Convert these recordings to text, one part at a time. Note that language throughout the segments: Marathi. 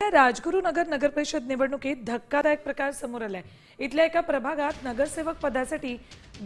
सध्या राजगुरुनगर नगरपरिषद निवडणुकीत धक्कादायक प्रकार समोर आलाय। इथल्या एका प्रभागात नगरसेवक पदासाठी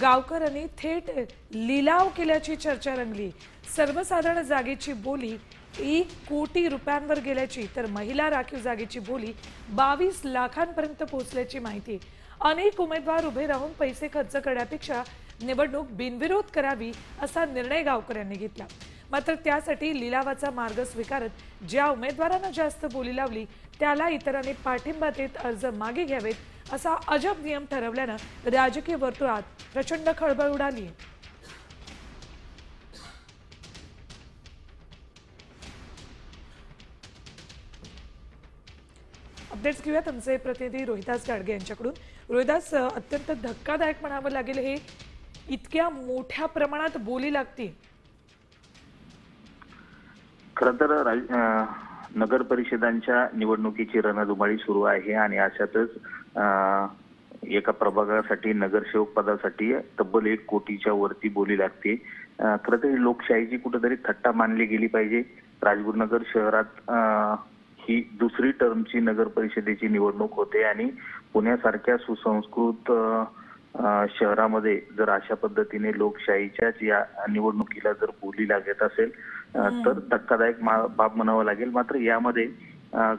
गावकऱ्यांनी थेट लिलाव केल्याची चर्चा रंगली। सर्वसाधारण जागेची बोली 1 कोटी रुपयांवर गेल्याची तर महिला राखीव जागेची बोली 22 लाखांपर्यंत पोहोचल्याची माहिती। अनेक उमेदवार उभे राहून पैसे खर्च करण्यापेक्षा निवडणूक बिनविरोध करावी असा निर्णय गावकऱ्यांनी घेतला। मात्र त्यासाठी लिलावाचा मार्ग स्वीकारत ज्या उमेदवारांना जास्त बोली लावली त्याला इतरांनी पाठिंबा देत अर्ज मागे घ्यावेत असा अजब नियम ठरवल्याने राजकीय वर्तुळात प्रचंड खळबळ उडाली। अपडेट्स घेऊयात आमचे प्रतिनिधी रोहिदास गाडगे यांच्याकडून। रोहिदास, अत्यंत धक्कादायक म्हणावं लागेल हे, इतक्या मोठ्या प्रमाणात बोली लागते। खरं तर नगर परिषदांच्या निवडणुकीची रणधुमाळी सुरू आहे आणि अशातच एका प्रभागासाठी नगरसेवक पदासाठी तब्बल 1 कोटीच्या वरती बोली लागते। खरं तर लोकशाहीची कुठेतरी थट्टा मानली गेली पाहिजे। राजगुरुनगर शहरात ही दुसरी टर्मची नगर परिषदेची निवडणूक होते आणि पुण्यासारख्या सुसंस्कृत शहरामध्ये जर अशा पद्धतीने लोकशाहीच्याच या निवडणुकीला जर बोली लागत असेल तर धक्कादायक बाब म्हणावं लागेल। मात्र यामध्ये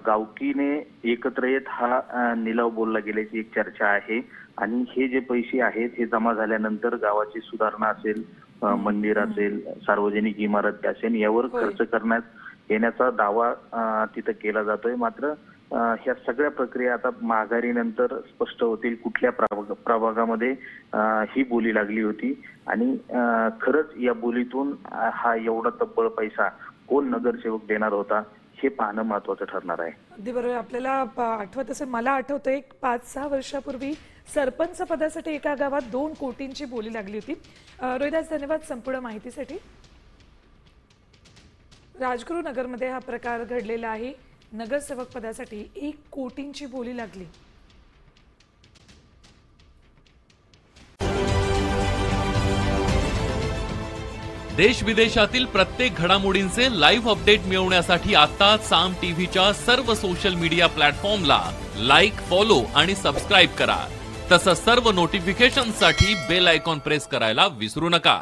गावकीने एकत्र येत हा निलाव बोलला गेल्याची एक चर्चा आहे आणि हे जे पैसे आहेत हे जमा झाल्यानंतर गावाची सुधारणा असेल, मंदिर असेल, सार्वजनिक इमारत असेल यावर खर्च करण्यात येण्याचा दावा तिथं केला जातोय। मात्र ह्या सगळ्या प्रक्रिया आता माघारीनंतर स्पष्ट होतील कुठल्या प्रभागामध्ये ही बोली लागली होती आणि खरंच या बोलीतून हा एवढा तब्बल पैसा कोण नगरसेवक देणार होता हे पाहणं महत्त्वाचं ठरणार आहे। अगदी बरोबर। आपल्याला आठवत असेल, मला आठवतंय 5-6 वर्षापूर्वी सरपंच पदासाठी एका गावात 2 कोटींची बोली लागली होती। रोहिदास, धन्यवाद संपूर्ण माहितीसाठी। राजगुरुनगरमध्ये हा प्रकार घडलेला आहे। नगरसेवक पदासाठी 1 कोटींची बोली लागली। देश विदेशातील प्रत्येक घडामोडींचे लाईव्ह अपडेट मिळवण्यासाठी आता साम टीव्हीच्या सर्व सोशल मीडिया प्लॅटफॉर्मला लाईक, फॉलो आणि सबस्क्राईब करा। तसंच सर्व नोटिफिकेशनसाठी बेल आयकॉन प्रेस करायला विसरू नका।